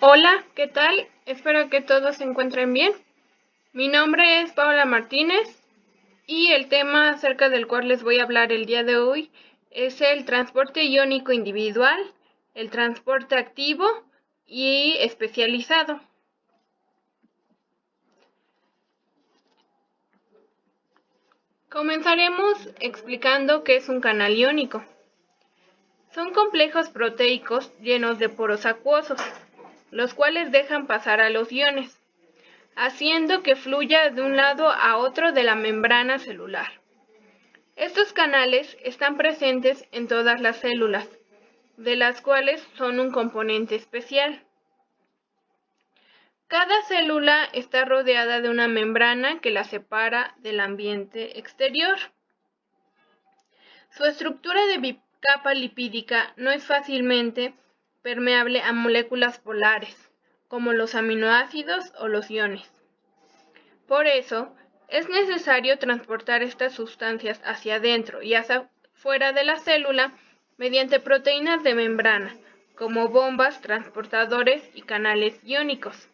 Hola, ¿qué tal? Espero que todos se encuentren bien. Mi nombre es Paola Martínez y el tema acerca del cual les voy a hablar el día de hoy es el transporte iónico individual, el transporte activo y especializado. Comenzaremos explicando qué es un canal iónico. Son complejos proteicos llenos de poros acuosos, los cuales dejan pasar a los iones, haciendo que fluya de un lado a otro de la membrana celular. Estos canales están presentes en todas las células, de las cuales son un componente especial. Cada célula está rodeada de una membrana que la separa del ambiente exterior. Su estructura de bicapa lipídica no es fácilmente permeable a moléculas polares, como los aminoácidos o los iones. Por eso, es necesario transportar estas sustancias hacia adentro y hacia fuera de la célula mediante proteínas de membrana, como bombas, transportadores y canales iónicos.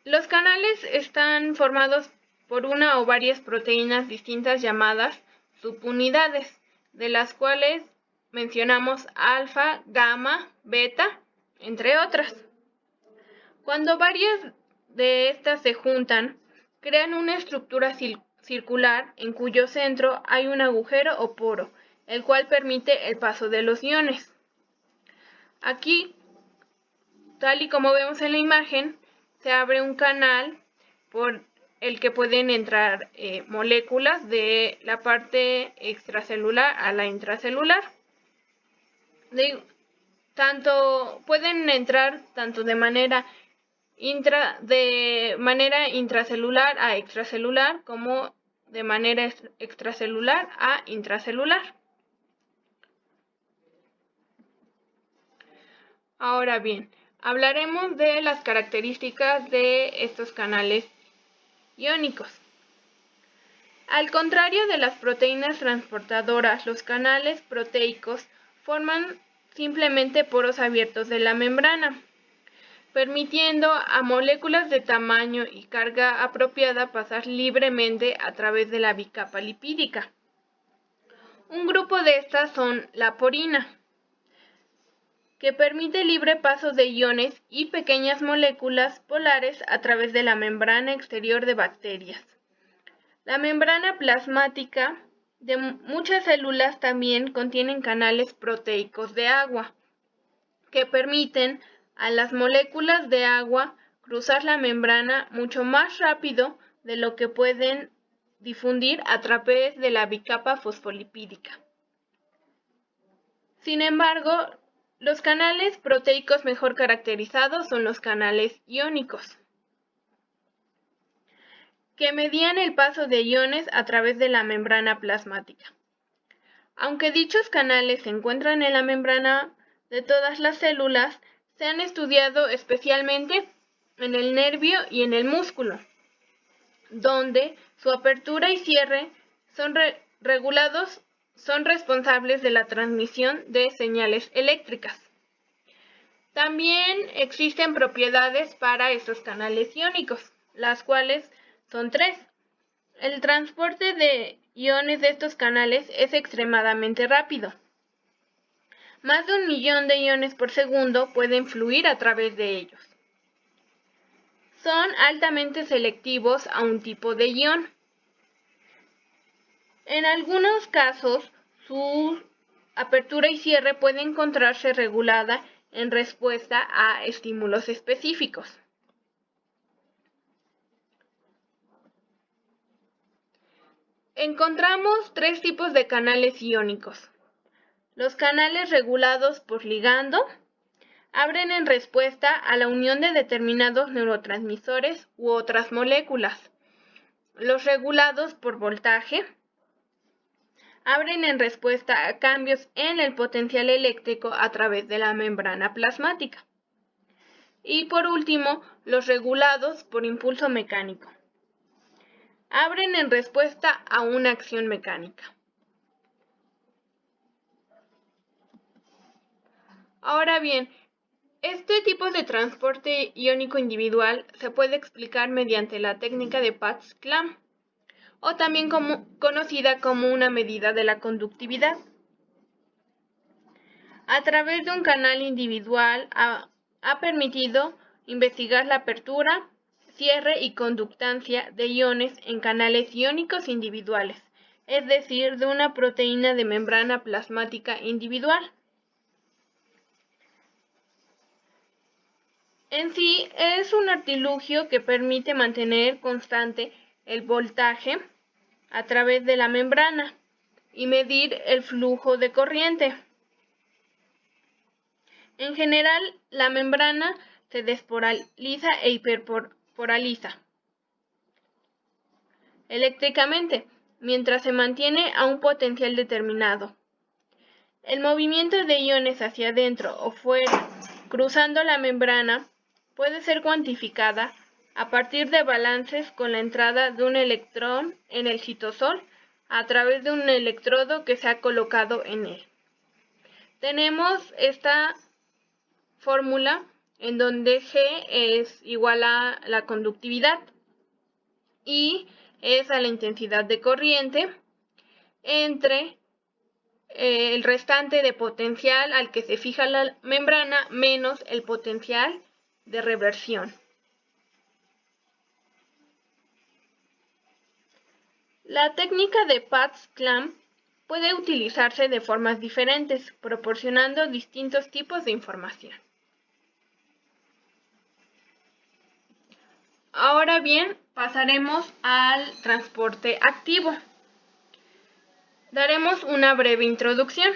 Los canales están formados por una o varias proteínas distintas llamadas subunidades, de las cuales mencionamos alfa, gamma, beta, entre otras. Cuando varias de estas se juntan, crean una estructura circular en cuyo centro hay un agujero o poro, el cual permite el paso de los iones. Aquí, tal y como vemos en la imagen, se abre un canal por el que pueden entrar moléculas de la parte extracelular a la intracelular. Pueden entrar tanto de manera intracelular a extracelular como de manera extracelular a intracelular. Ahora bien, hablaremos de las características de estos canales iónicos. Al contrario de las proteínas transportadoras, los canales proteicos forman simplemente poros abiertos de la membrana, permitiendo a moléculas de tamaño y carga apropiada pasar libremente a través de la bicapa lipídica. Un grupo de estas son la porina, que permite libre paso de iones y pequeñas moléculas polares a través de la membrana exterior de bacterias. La membrana plasmática de muchas células también contienen canales proteicos de agua, que permiten a las moléculas de agua cruzar la membrana mucho más rápido de lo que pueden difundir a través de la bicapa fosfolipídica. Sin embargo, los canales proteicos mejor caracterizados son los canales iónicos, que median el paso de iones a través de la membrana plasmática. Aunque dichos canales se encuentran en la membrana de todas las células, se han estudiado especialmente en el nervio y en el músculo, donde su apertura y cierre son responsables de la transmisión de señales eléctricas. También existen propiedades para estos canales iónicos, las cuales son tres. El transporte de iones de estos canales es extremadamente rápido. Más de 1 millón de iones por segundo pueden fluir a través de ellos. Son altamente selectivos a un tipo de ion. En algunos casos, su apertura y cierre puede encontrarse regulada en respuesta a estímulos específicos. Encontramos tres tipos de canales iónicos. Los canales regulados por ligando abren en respuesta a la unión de determinados neurotransmisores u otras moléculas. Los regulados por voltaje abren en respuesta a cambios en el potencial eléctrico a través de la membrana plasmática. Y por último, los regulados por impulso mecánico abren en respuesta a una acción mecánica. Ahora bien, Este tipo de transporte iónico individual se puede explicar mediante la técnica de Patz-Clamp, o también conocida como una medida de la conductividad. A través de un canal individual ha permitido investigar la apertura, cierre y conductancia de iones en canales iónicos individuales, es decir, de una proteína de membrana plasmática individual. En sí, es un artilugio que permite mantener constante el voltaje a través de la membrana y medir el flujo de corriente. En general, la membrana se despolariza e hiperpolariza eléctricamente, mientras se mantiene a un potencial determinado. El movimiento de iones hacia adentro o fuera, cruzando la membrana, puede ser cuantificada a partir de balances con la entrada de un electrón en el citosol a través de un electrodo que se ha colocado en él. Tenemos esta fórmula en donde G es igual a la conductividad, I es a la intensidad de corriente, entre el restante de potencial al que se fija la membrana menos el potencial de reversión. La técnica de Patz-Clamp puede utilizarse de formas diferentes, proporcionando distintos tipos de información. Ahora bien, pasaremos al transporte activo. Daremos una breve introducción.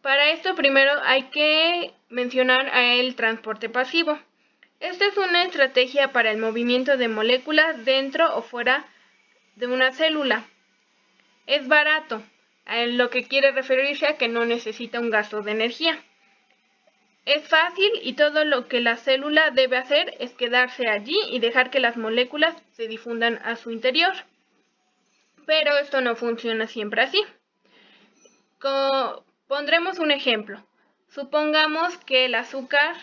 Para esto primero hay que mencionar el transporte pasivo. Esta es una estrategia para el movimiento de moléculas dentro o fuera de una célula. Es barato, lo que quiere referirse a que no necesita un gasto de energía. Es fácil y todo lo que la célula debe hacer es quedarse allí y dejar que las moléculas se difundan a su interior. Pero esto no funciona siempre así. Pondremos un ejemplo. Supongamos que el azúcar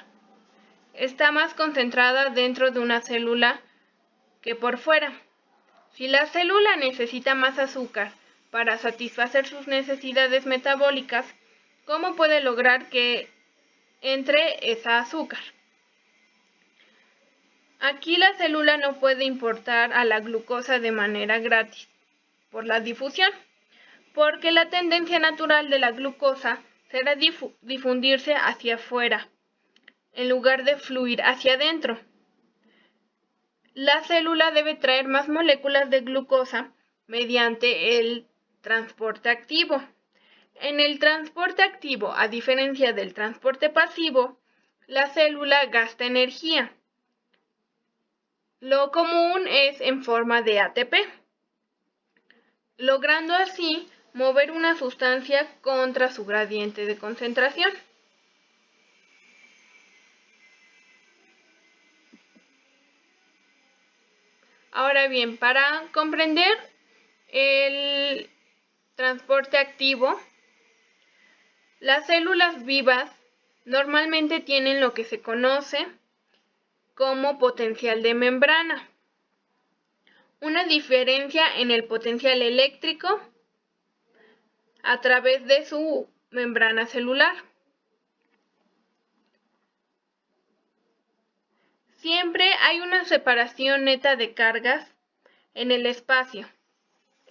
está más concentrada dentro de una célula que por fuera. Si la célula necesita más azúcar para satisfacer sus necesidades metabólicas, ¿cómo puede lograr que entre esa azúcar? Aquí la célula no puede importar a la glucosa de manera gratis por la difusión, porque la tendencia natural de la glucosa será difundirse hacia afuera, en lugar de fluir hacia adentro. La célula debe traer más moléculas de glucosa mediante el transporte activo. En el transporte activo, a diferencia del transporte pasivo, la célula gasta energía. Lo común es en forma de ATP, logrando así mover una sustancia contra su gradiente de concentración. Ahora bien, para comprender el transporte activo, las células vivas normalmente tienen lo que se conoce como potencial de membrana, una diferencia en el potencial eléctrico a través de su membrana celular. Siempre hay una separación neta de cargas en el espacio,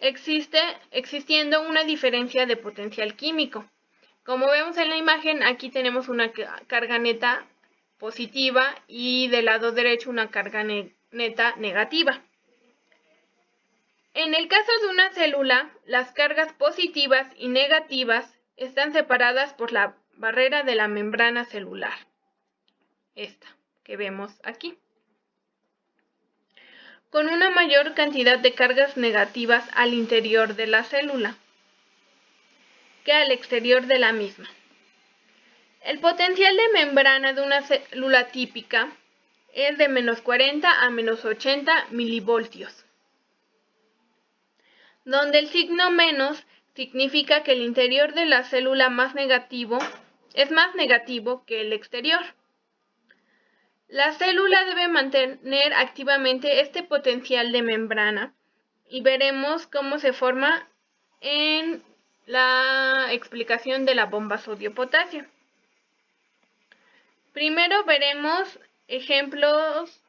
existiendo una diferencia de potencial químico. Como vemos en la imagen, aquí tenemos una carga neta positiva y del lado derecho una carga neta negativa. En el caso de una célula, las cargas positivas y negativas están separadas por la barrera de la membrana celular, esta que vemos aquí, con una mayor cantidad de cargas negativas al interior de la célula que al exterior de la misma. El potencial de membrana de una célula típica es de menos 40 a menos 80 milivoltios, donde el signo menos significa que el interior de la célula más negativo es más negativo que el exterior. La célula debe mantener activamente este potencial de membrana y veremos cómo se forma en la explicación de la bomba sodio-potasio. Primero veremos ejemplos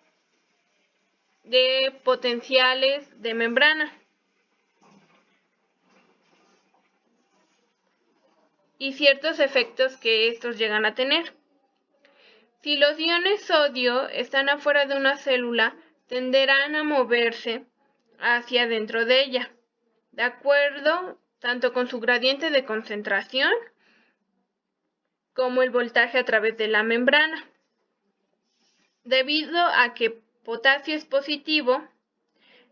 de potenciales de membrana y ciertos efectos que estos llegan a tener. Si los iones sodio están afuera de una célula, tenderán a moverse hacia dentro de ella, de acuerdo tanto con su gradiente de concentración como el voltaje a través de la membrana. Debido a que potasio es positivo,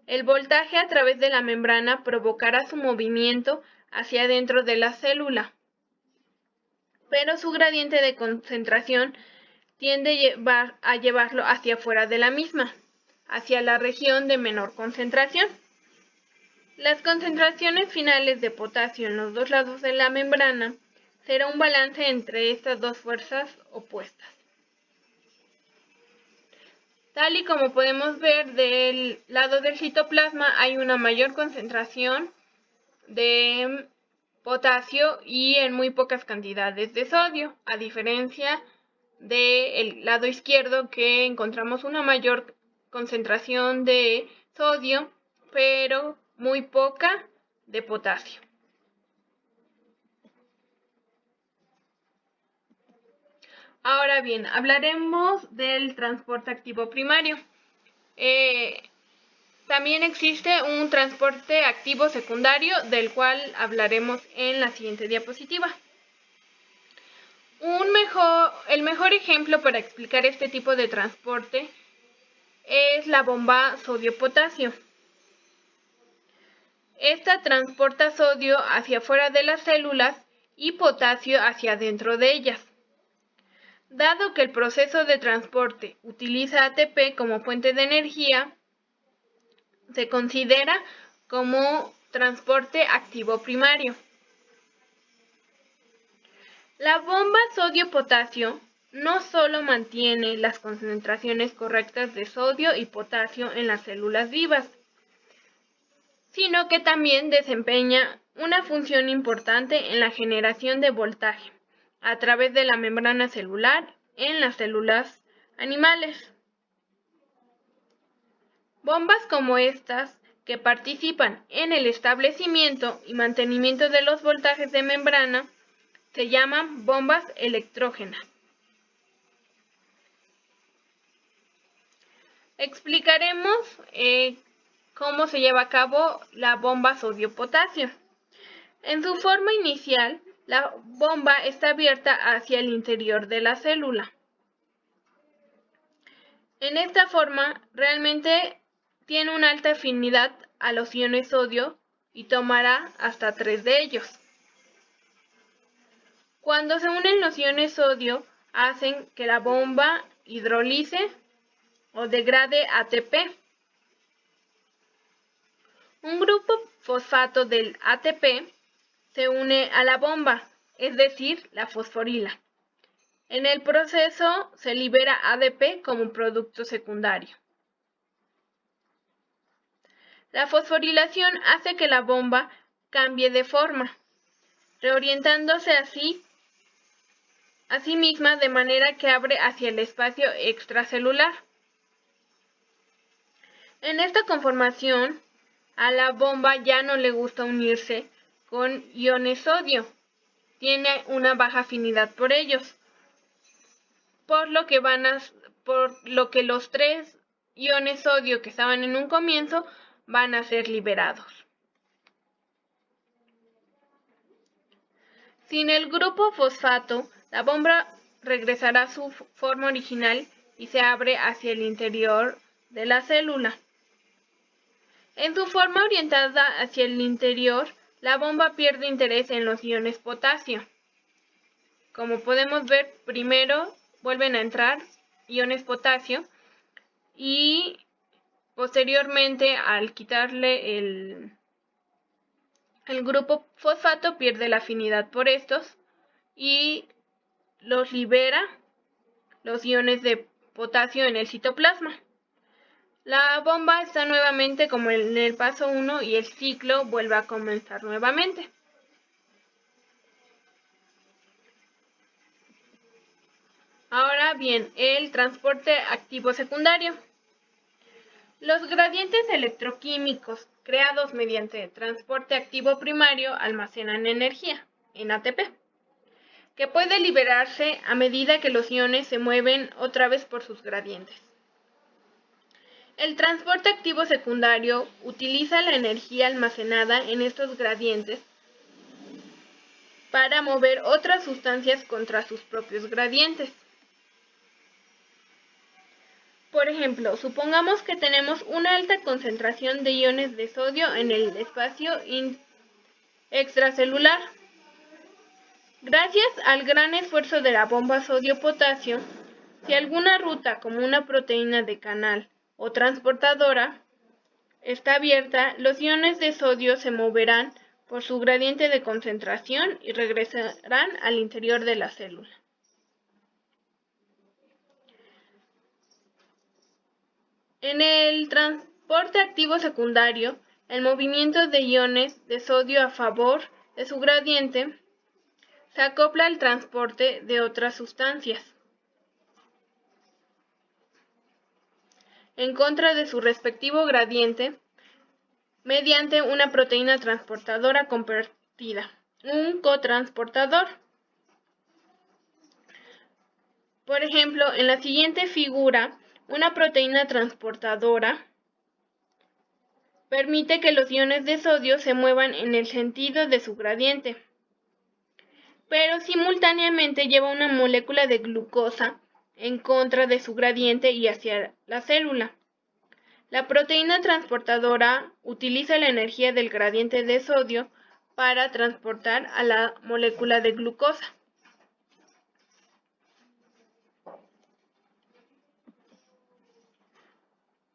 el voltaje a través de la membrana provocará su movimiento hacia dentro de la célula, pero su gradiente de concentración tiende a llevarlo hacia afuera de la misma, hacia la región de menor concentración. Las concentraciones finales de potasio en los dos lados de la membrana será un balance entre estas dos fuerzas opuestas. Tal y como podemos ver, del lado del citoplasma hay una mayor concentración de potasio y en muy pocas cantidades de sodio, a diferencia del lado izquierdo, que encontramos una mayor concentración de sodio, pero muy poca de potasio. Ahora bien, hablaremos del transporte activo primario. También existe un transporte activo secundario, del cual hablaremos en la siguiente diapositiva. El mejor ejemplo para explicar este tipo de transporte es la bomba sodio-potasio. Esta transporta sodio hacia afuera de las células y potasio hacia dentro de ellas. Dado que el proceso de transporte utiliza ATP como fuente de energía, se considera como transporte activo primario. La bomba sodio-potasio no solo mantiene las concentraciones correctas de sodio y potasio en las células vivas, sino que también desempeña una función importante en la generación de voltaje a través de la membrana celular en las células animales. Bombas como estas, que participan en el establecimiento y mantenimiento de los voltajes de membrana, se llaman bombas electrógenas. Explicaremos cómo se lleva a cabo la bomba sodio-potasio. En su forma inicial, la bomba está abierta hacia el interior de la célula. En esta forma, realmente tiene una alta afinidad a los iones sodio y tomará hasta 3 de ellos. Cuando se unen los iones sodio, hacen que la bomba hidrolice o degrade ATP. Un grupo fosfato del ATP se une a la bomba, es decir, la fosforila. En el proceso se libera ADP como producto secundario. La fosforilación hace que la bomba cambie de forma, reorientándose a sí misma de manera que abre hacia el espacio extracelular. En esta conformación, a la bomba ya no le gusta unirse con iones sodio, tiene una baja afinidad por ellos, por lo que los 3 iones sodio que estaban en un comienzo van a ser liberados. Sin el grupo fosfato, la bomba regresará a su forma original y se abre hacia el interior de la célula. En su forma orientada hacia el interior, la bomba pierde interés en los iones potasio. Como podemos ver, primero vuelven a entrar iones potasio y posteriormente, al quitarle el grupo fosfato, pierde la afinidad por estos y los libera los iones de potasio en el citoplasma. La bomba está nuevamente como en el paso 1 y el ciclo vuelve a comenzar nuevamente. Ahora bien, el transporte activo secundario. Los gradientes electroquímicos creados mediante transporte activo primario almacenan energía, en ATP, que puede liberarse a medida que los iones se mueven otra vez por sus gradientes. El transporte activo secundario utiliza la energía almacenada en estos gradientes para mover otras sustancias contra sus propios gradientes. Por ejemplo, supongamos que tenemos una alta concentración de iones de sodio en el espacio extracelular. Gracias al gran esfuerzo de la bomba sodio-potasio, si alguna ruta como una proteína de canal o transportadora está abierta, los iones de sodio se moverán por su gradiente de concentración y regresarán al interior de la célula. En el transporte activo secundario, el movimiento de iones de sodio a favor de su gradiente se acopla al transporte de otras sustancias en contra de su respectivo gradiente mediante una proteína transportadora convertida, un cotransportador. Por ejemplo, en la siguiente figura, una proteína transportadora permite que los iones de sodio se muevan en el sentido de su gradiente, pero simultáneamente lleva una molécula de glucosa en contra de su gradiente y hacia la célula. La proteína transportadora utiliza la energía del gradiente de sodio para transportar a la molécula de glucosa.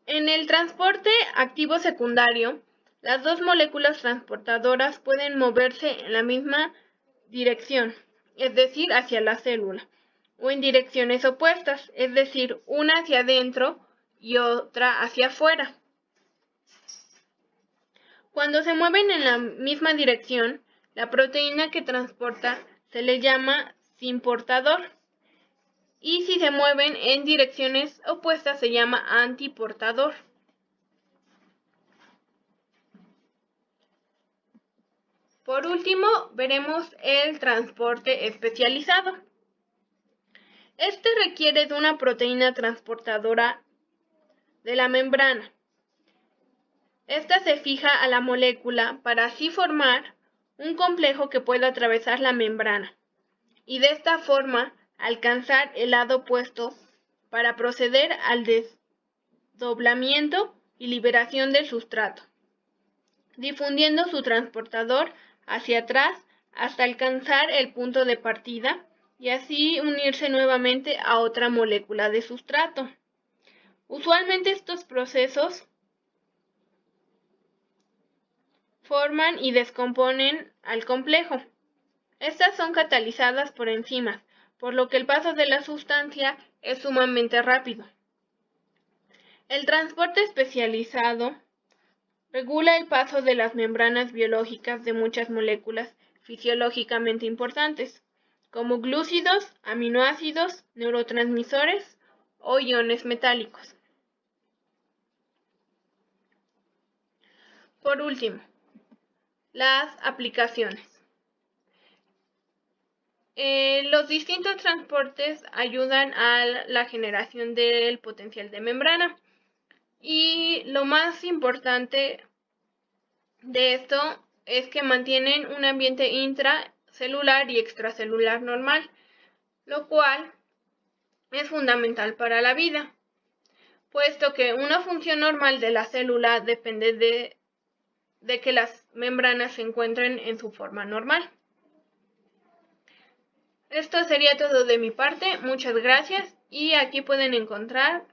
En el transporte activo secundario, las dos moléculas transportadoras pueden moverse en la misma dirección, es decir, hacia la célula, o en direcciones opuestas, es decir, una hacia adentro y otra hacia afuera. Cuando se mueven en la misma dirección, la proteína que transporta se le llama simportador, y si se mueven en direcciones opuestas se llama antiportador. Por último, veremos el transporte especializado. Este requiere de una proteína transportadora de la membrana. Esta se fija a la molécula para así formar un complejo que pueda atravesar la membrana y de esta forma alcanzar el lado opuesto para proceder al desdoblamiento y liberación del sustrato, difundiendo su transportador hacia atrás hasta alcanzar el punto de partida y así unirse nuevamente a otra molécula de sustrato. Usualmente estos procesos forman y descomponen al complejo. Estas son catalizadas por enzimas, por lo que el paso de la sustancia es sumamente rápido. El transporte especializado regula el paso de las membranas biológicas de muchas moléculas fisiológicamente importantes, como glúcidos, aminoácidos, neurotransmisores o iones metálicos. Por último, las aplicaciones. Los distintos transportes ayudan a la generación del potencial de membrana y lo más importante de esto es que mantienen un ambiente intracelular y extracelular normal, lo cual es fundamental para la vida, puesto que una función normal de la célula depende de que las membranas se encuentren en su forma normal. Esto sería todo de mi parte, muchas gracias y aquí pueden encontrar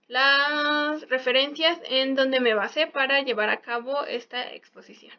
las referencias en donde me basé para llevar a cabo esta exposición.